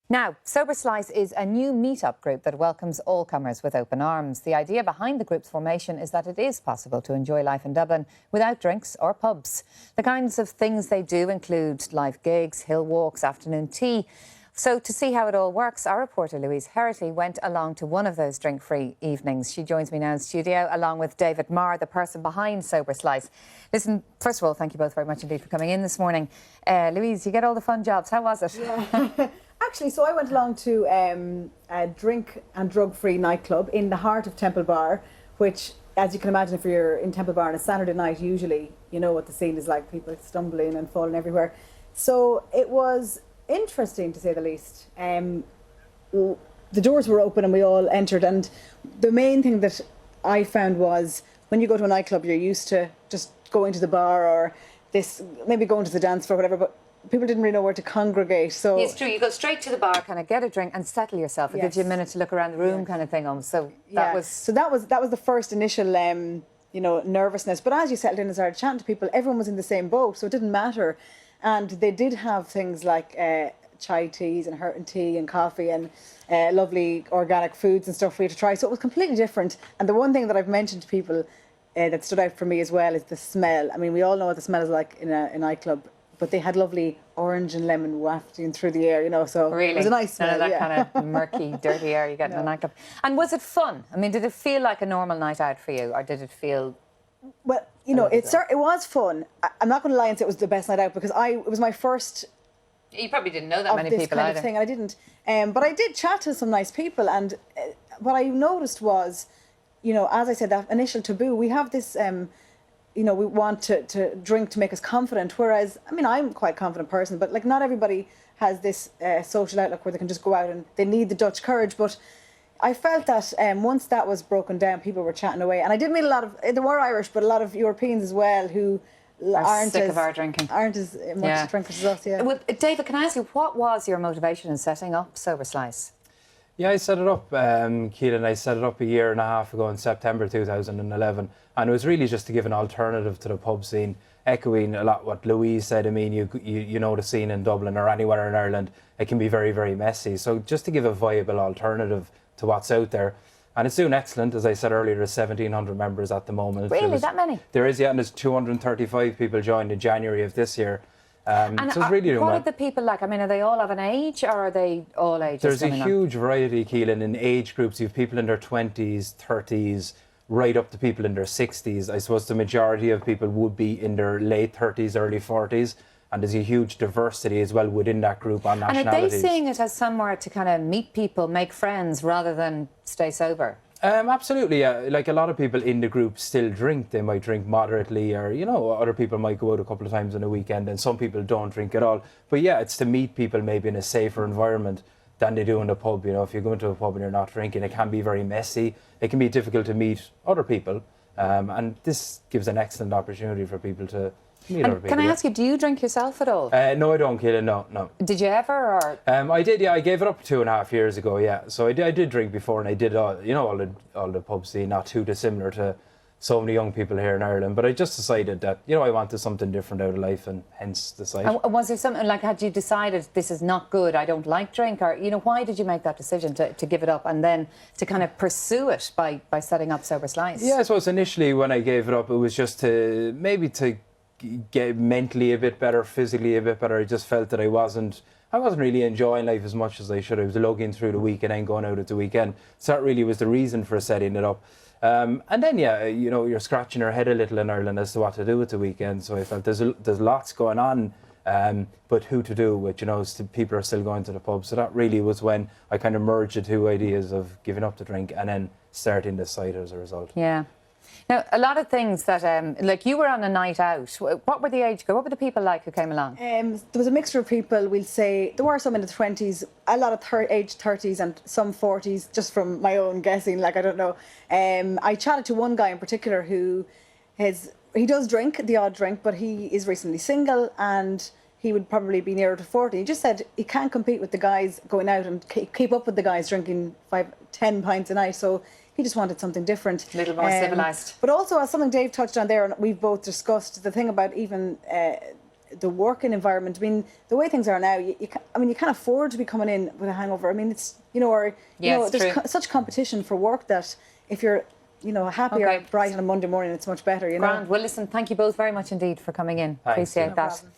Now, Sober Slice is a new meet-up group that welcomes all comers with open arms. The idea behind the group's formation is that it is possible to enjoy life in Dublin without drinks or pubs. The kinds of things they do include live gigs, hill walks, afternoon tea. So to see how it all works, our reporter Louise Herity went along to one of those drink-free evenings. She joins me now in studio along with Dave Maher, the person behind Sober Slice. Listen, first of all, thank you both very much indeed for coming in this morning. Louise, you get all the fun jobs. How was it? Yeah. Actually, so I went along to a drink and drug-free nightclub in the heart of Temple Bar, which, as you can imagine, if you're in Temple Bar on a Saturday night, usually you know what the scene is like, people stumbling and falling everywhere. So it was interesting, to say the least. The doors were open and we all entered, and the main thing that I found was when you go to a nightclub, you're used to just going to the bar or maybe going to the dance floor, whatever, but people didn't really know where to congregate. So it's true, you go straight to the bar, kind of get a drink and settle yourself. It gives you a minute to look around the room, kind of thing. So that was the first initial nervousness. But as you settled in and started chatting to people, everyone was in the same boat, so it didn't matter. And they did have things like chai teas and Hurton tea and coffee and lovely organic foods and stuff for you to try. So it was completely different. And the one thing that I've mentioned to people that stood out for me as well is the smell. I mean, we all know what the smell is like in a nightclub, but they had lovely orange and lemon wafting through the air, so really? It was a nice smell. None of that kind of murky, dirty air you get in a nightclub. And was it fun? I mean, did it feel like a normal night out for you, or did it feel... Well, it was fun. I'm not going to lie and say it was the best night out, because it was my first... You probably didn't know that many people kind either. Of thing, and I didn't. But I did chat to some nice people, and what I noticed was, as I said, that initial taboo, we have this... we want to drink to make us confident, whereas, I mean, I'm quite a confident person, but not everybody has this social outlook where they can just go out and they need the Dutch courage. But I felt that once that was broken down, people were chatting away. And I did meet there were Irish, but a lot of Europeans as well who aren't sick of our drinking. Aren't as much drinkers as us, yeah. Well, David, can I ask you, what was your motivation in setting up Sober Slice? Yeah, I set it up, Keelan. I set it up a year and a half ago in September 2011, and it was really just to give an alternative to the pub scene, echoing a lot what Louise said. I mean, you know the scene in Dublin or anywhere in Ireland, it can be very, very messy. So just to give a viable alternative to what's out there. And it's doing excellent. As I said earlier, there's 1,700 members at the moment. Really, that many? There is, yeah, and there's 235 people joined in January of this year. And so it's really what are the people like? I mean, are they all of an age, or are they all ages? There's a huge variety, Keelan, in age groups. You have people in their 20s, 30s, right up to people in their 60s. I suppose the majority of people would be in their late 30s, early 40s. And there's a huge diversity as well within that group on nationalities. And are they seeing it as somewhere to kind of meet people, make friends, rather than stay sober? Absolutely, yeah. Like a lot of people in the group still drink. They might drink moderately, or other people might go out a couple of times on a weekend, and some people don't drink at all. But yeah, it's to meet people maybe in a safer environment than they do in the pub. If you go into a pub and you're not drinking, it can be very messy. It can be difficult to meet other people, and this gives an excellent opportunity for people to meet other people. Can I ask you, do you drink yourself at all? No, I don't, Keelan, no. Did you ever, or...? I did, yeah. I gave it up 2.5 years ago, yeah. So I did drink before, and I did all the pub scene, not too dissimilar to so many young people here in Ireland. But I just decided that, I wanted something different out of life, and hence decided. And was there something like, had you decided this is not good, I don't like drink, or, why did you make that decision to give it up and then to kind of pursue it by setting up Sober Slice? Yeah, I suppose initially when I gave it up, it was just to get mentally a bit better, physically a bit better. I just felt that I wasn't really enjoying life as much as I should. I was lugging through the week and then going out at the weekend. So that really was the reason for setting it up. And then, yeah, you're scratching your head a little in Ireland as to what to do at the weekend. So I felt there's lots going on, but who to do with, people are still going to the pub. So that really was when I kind of merged the two ideas of giving up the drink and then starting the site as a result. Yeah. Now, a lot of things that, like you were on a night out. What were the age group? What were the people like who came along? There was a mixture of people. We'll say there were some in the 20s, a lot of age 30s and some 40s, just from my own guessing, I don't know. I chatted to one guy in particular who he does drink, the odd drink, but he is recently single and he would probably be nearer to 40. He just said he can't compete with the guys going out and keep up with the guys drinking 5-10 pints a night. So he just wanted something different. A little more civilised. But also, as something Dave touched on there, and we've both discussed, the thing about even the working environment. I mean, the way things are now, you can't afford to be coming in with a hangover. I mean, it's, there's such competition for work that if you're, happy or bright on a Monday morning, it's much better, Grand. Well, listen, thank you both very much indeed for coming in. Thanks, Appreciate that. Problem.